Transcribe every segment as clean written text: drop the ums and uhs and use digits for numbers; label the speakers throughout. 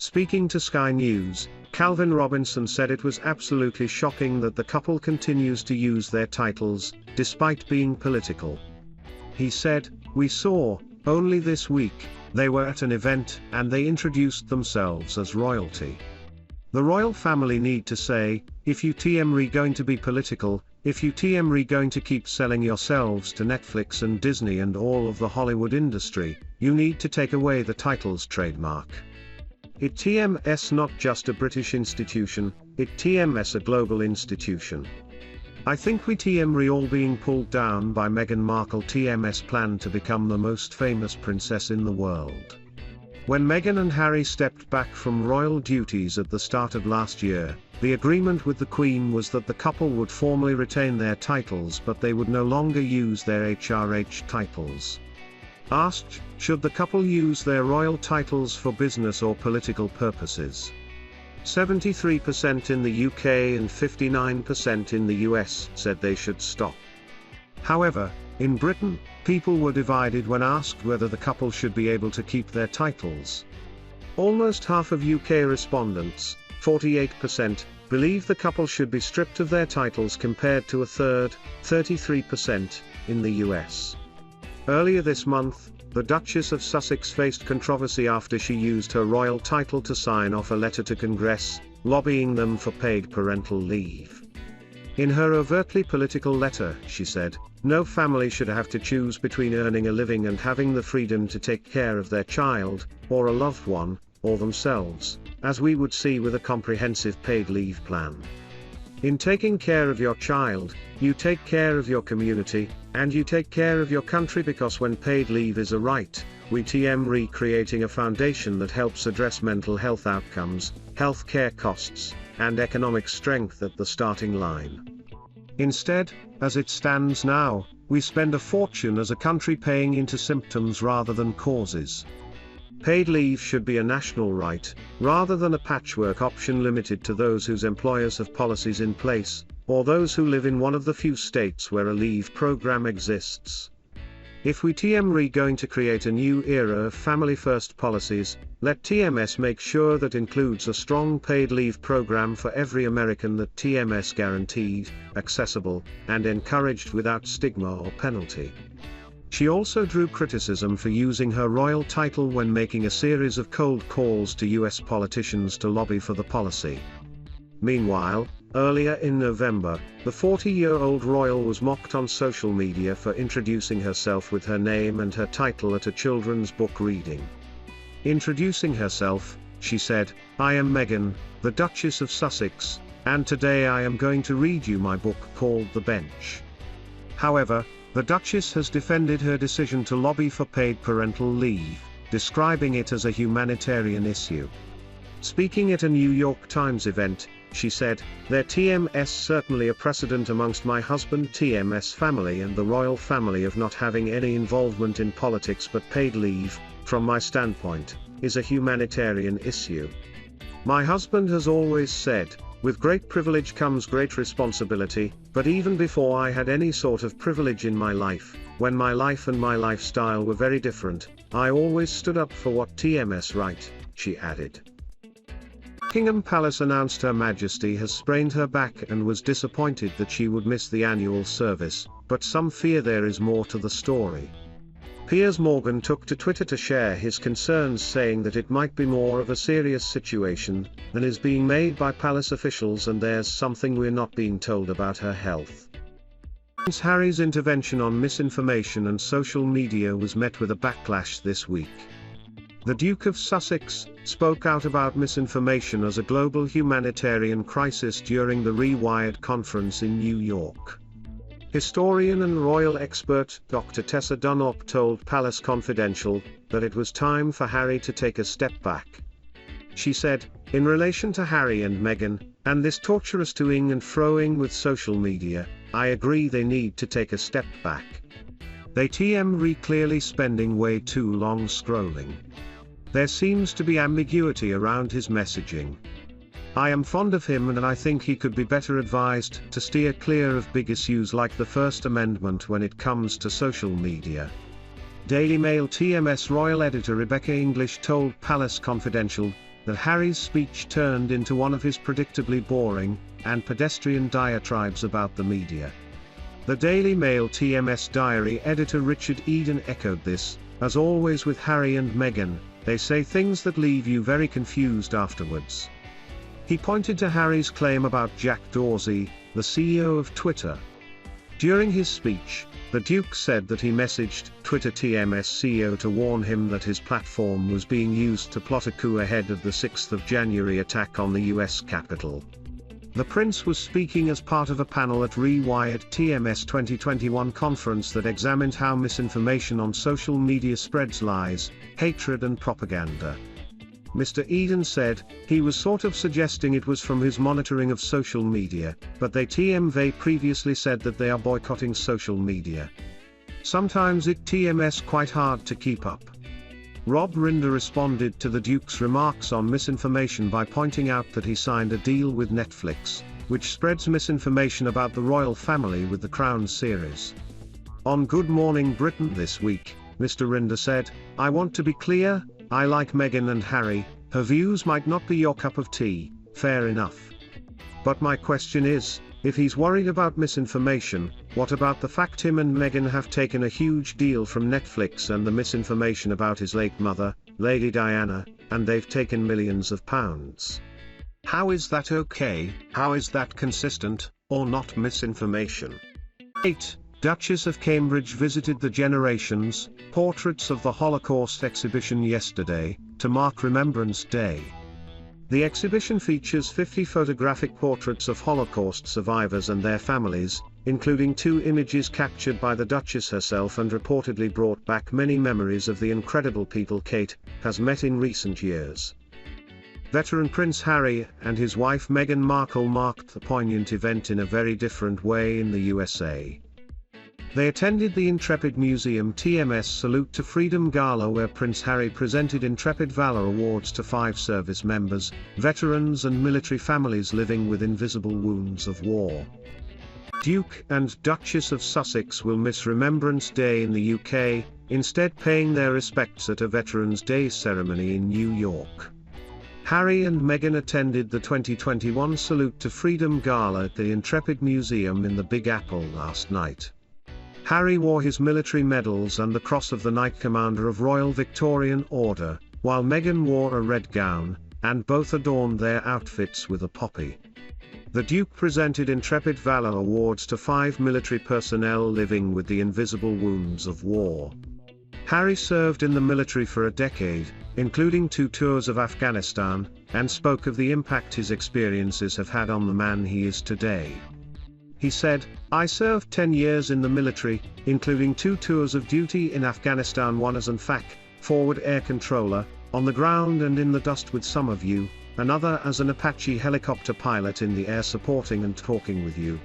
Speaker 1: Speaking to Sky News, Calvin Robinson said it was absolutely shocking that the couple continues to use their titles, despite being political. He said, "We saw, only this week, they were at an event and they introduced themselves as royalty. The royal family need to say, if you TMR going to be political, if you TMR going to keep selling yourselves to Netflix and Disney and all of the Hollywood industry, you need to take away the titles trademark. It TMS not just a British institution, it TMS a global institution. I think we TMR all being pulled down by Meghan Markle TMS plan to become the most famous princess in the world." When Meghan and Harry stepped back from royal duties at the start of last year, the agreement with the Queen was that the couple would formally retain their titles but they would no longer use their HRH titles. Asked, should the couple use their royal titles for business or political purposes? 73% in the UK and 59% in the US said they should stop. However, in Britain, people were divided when asked whether the couple should be able to keep their titles. Almost half of UK respondents, 48%, believe the couple should be stripped of their titles compared to a third, 33%, in the US. Earlier this month, the Duchess of Sussex faced controversy after she used her royal title to sign off a letter to Congress, lobbying them for paid parental leave. In her overtly political letter, she said, "No family should have to choose between earning a living and having the freedom to take care of their child, or a loved one, or themselves, as we would see with a comprehensive paid leave plan. In taking care of your child, you take care of your community, and you take care of your country because when paid leave is a right, we TMR creating a foundation that helps address mental health outcomes, health care costs, and economic strength at the starting line. Instead, as it stands now, we spend a fortune as a country paying into symptoms rather than causes. Paid leave should be a national right, rather than a patchwork option limited to those whose employers have policies in place, or those who live in one of the few states where a leave program exists. If we TMR going to create a new era of family-first policies, let TMS make sure that includes a strong paid leave program for every American that TMS guaranteed, accessible, and encouraged without stigma or penalty." She also drew criticism for using her royal title when making a series of cold calls to US politicians to lobby for the policy. Meanwhile, earlier in November, the 40-year-old royal was mocked on social media for introducing herself with her name and her title at a children's book reading. Introducing herself, she said, "I am Meghan, the Duchess of Sussex, and today I am going to read you my book called The Bench." However, the Duchess has defended her decision to lobby for paid parental leave, describing it as a humanitarian issue. Speaking at a New York Times event, she said, "There TMS certainly a precedent amongst my husband TMS family and the royal family of not having any involvement in politics but paid leave, from my standpoint, is a humanitarian issue. My husband has always said, with great privilege comes great responsibility, but even before I had any sort of privilege in my life, when my life and my lifestyle were very different, I always stood up for what TMS right," she added. Buckingham Palace announced Her Majesty has sprained her back and was disappointed that she would miss the annual service, but some fear there is more to the story. Piers Morgan took to Twitter to share his concerns, saying that it might be more of a serious situation than is being made by palace officials and there's something we're not being told about her health. Prince Harry's intervention on misinformation and social media was met with a backlash this week. The Duke of Sussex spoke out about misinformation as a global humanitarian crisis during the Rewired conference in New York. Historian and royal expert Dr. Tessa Dunlop told Palace Confidential that it was time for Harry to take a step back. She said, "In relation to Harry and Meghan, and this torturous toing and froing with social media, I agree they need to take a step back. They TMR clearly spending way too long scrolling. There seems to be ambiguity around his messaging. I am fond of him and I think he could be better advised to steer clear of big issues like the First Amendment when it comes to social media." Daily Mail TMS royal editor Rebecca English told Palace Confidential, that Harry's speech turned into one of his predictably boring and pedestrian diatribes about the media. The Daily Mail TMS diary editor Richard Eden echoed this: "As always with Harry and Meghan, they say things that leave you very confused afterwards." He pointed to Harry's claim about Jack Dorsey, the CEO of Twitter. During his speech, the Duke said that he messaged Twitter TMS CEO to warn him that his platform was being used to plot a coup ahead of the 6th of January attack on the US Capitol. The Prince was speaking as part of a panel at Rewired TMS 2021 conference that examined how misinformation on social media spreads lies, hatred and propaganda. Mr. Eden said, he was sort of suggesting it was from his monitoring of social media, but they previously said that they are boycotting social media. Sometimes it TMS quite hard to keep up. Rob Rinder responded to the Duke's remarks on misinformation by pointing out that he signed a deal with Netflix, which spreads misinformation about the royal family with the Crown series. On Good Morning Britain this week, Mr. Rinder said, "I want to be clear, I like Meghan and Harry, her views might not be your cup of tea, fair enough. But my question is, if he's worried about misinformation, what about the fact him and Meghan have taken a huge deal from Netflix and the misinformation about his late mother, Lady Diana, and they've taken millions of pounds? How is that okay? How is that consistent, or not misinformation?" 8. Duchess of Cambridge visited the Generations, Portraits of the Holocaust exhibition yesterday, to mark Remembrance Day. The exhibition features 50 photographic portraits of Holocaust survivors and their families, including 2 images captured by the Duchess herself and reportedly brought back many memories of the incredible people Kate has met in recent years. Veteran Prince Harry and his wife Meghan Markle marked the poignant event in a very different way in the USA. They attended the Intrepid Museum TMS Salute to Freedom Gala, where Prince Harry presented Intrepid Valor Awards to 5 service members, veterans and military families living with invisible wounds of war. Duke and Duchess of Sussex will miss Remembrance Day in the UK, instead paying their respects at a Veterans Day ceremony in New York. Harry and Meghan attended the 2021 Salute to Freedom Gala at the Intrepid Museum in the Big Apple last night. Harry wore his military medals and the Cross of the Knight Commander of Royal Victorian Order, while Meghan wore a red gown, and both adorned their outfits with a poppy. The Duke presented Intrepid Valor Awards to 5 military personnel living with the invisible wounds of war. Harry served in the military for a decade, including 2 tours of Afghanistan, and spoke of the impact his experiences have had on the man he is today. He said, "I served 10 years in the military, including 2 tours of duty in Afghanistan, one as an FAC, forward air controller, on the ground and in the dust with some of you, another as an Apache helicopter pilot in the air supporting and talking with you.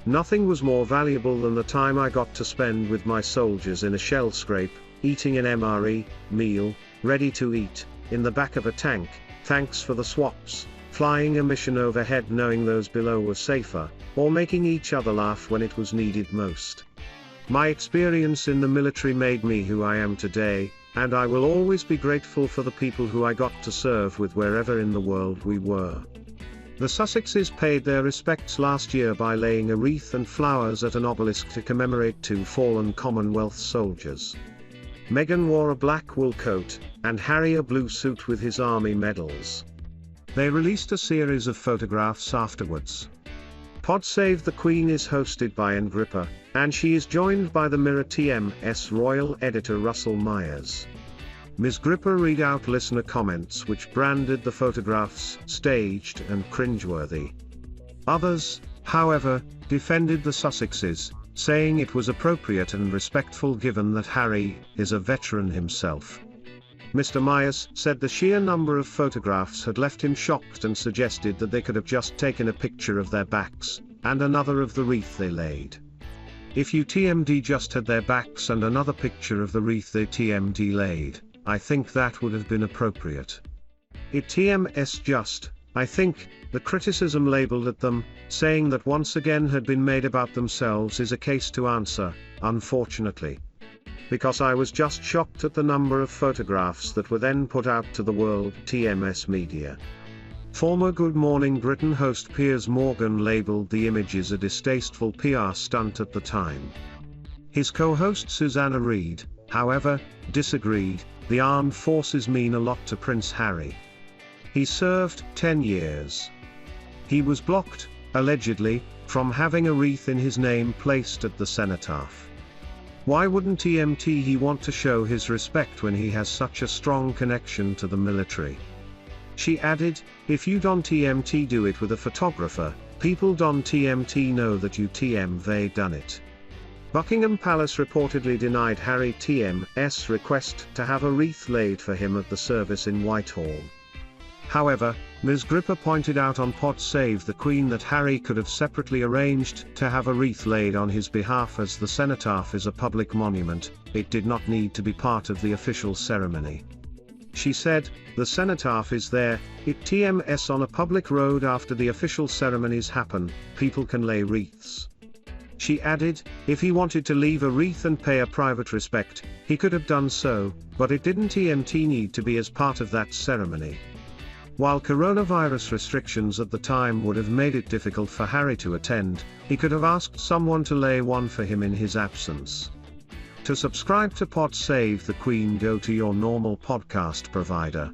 Speaker 1: Nothing was more valuable than the time I got to spend with my soldiers in a shell scrape, eating an MRE meal, ready to eat, in the back of a tank, thanks for the swaps, flying a mission overhead knowing those below were safer, or making each other laugh when it was needed most. My experience in the military made me who I am today, and I will always be grateful for the people who I got to serve with wherever in the world we were." The Sussexes paid their respects last year by laying a wreath and flowers at an obelisk to commemorate 2 fallen Commonwealth soldiers. Meghan wore a black wool coat, and Harry a blue suit with his army medals. They released a series of photographs afterwards. Pod Save the Queen is hosted by Anne Gripper, and she is joined by the Mirror TMS royal editor Russell Myers. Ms. Gripper read out listener comments which branded the photographs staged and cringeworthy. Others, however, defended the Sussexes, saying it was appropriate and respectful given that Harry is a veteran himself. Mr. Myers said the sheer number of photographs had left him shocked and suggested that they could have just taken a picture of their backs, and another of the wreath they laid. If you TMD just had their backs and another picture of the wreath they TMD laid, I think that would have been appropriate. It TMS just, I think, the criticism labeled at them, saying that once again had been made about themselves is a case to answer, unfortunately. because I was just shocked at the number of photographs that were then put out to the world. TMS Media. Former Good Morning Britain host Piers Morgan labelled the images a distasteful PR stunt at the time. His co-host Susanna Reid, however, disagreed. The armed forces mean a lot to Prince Harry. He served 10 years. He was blocked, allegedly, from having a wreath in his name placed at the cenotaph. Why wouldn't he want to show his respect when he has such a strong connection to the military? She added, if you don't do it with a photographer, people don't know that you they done it. Buckingham Palace reportedly denied Harry TM's request to have a wreath laid for him at the service in Whitehall. However, Ms. Gripper pointed out on Pod Save the Queen that Harry could have separately arranged to have a wreath laid on his behalf, as the cenotaph is a public monument. It did not need to be part of the official ceremony. She said, the cenotaph is there, TMS on a public road after the official ceremonies happen, people can lay wreaths. She added, if he wanted to leave a wreath and pay a private respect, he could have done so, but it didn't need to be as part of that ceremony. While coronavirus restrictions at the time would have made it difficult for Harry to attend, he could have asked someone to lay one for him in his absence. To subscribe to Pod Save the Queen, go to your normal podcast provider.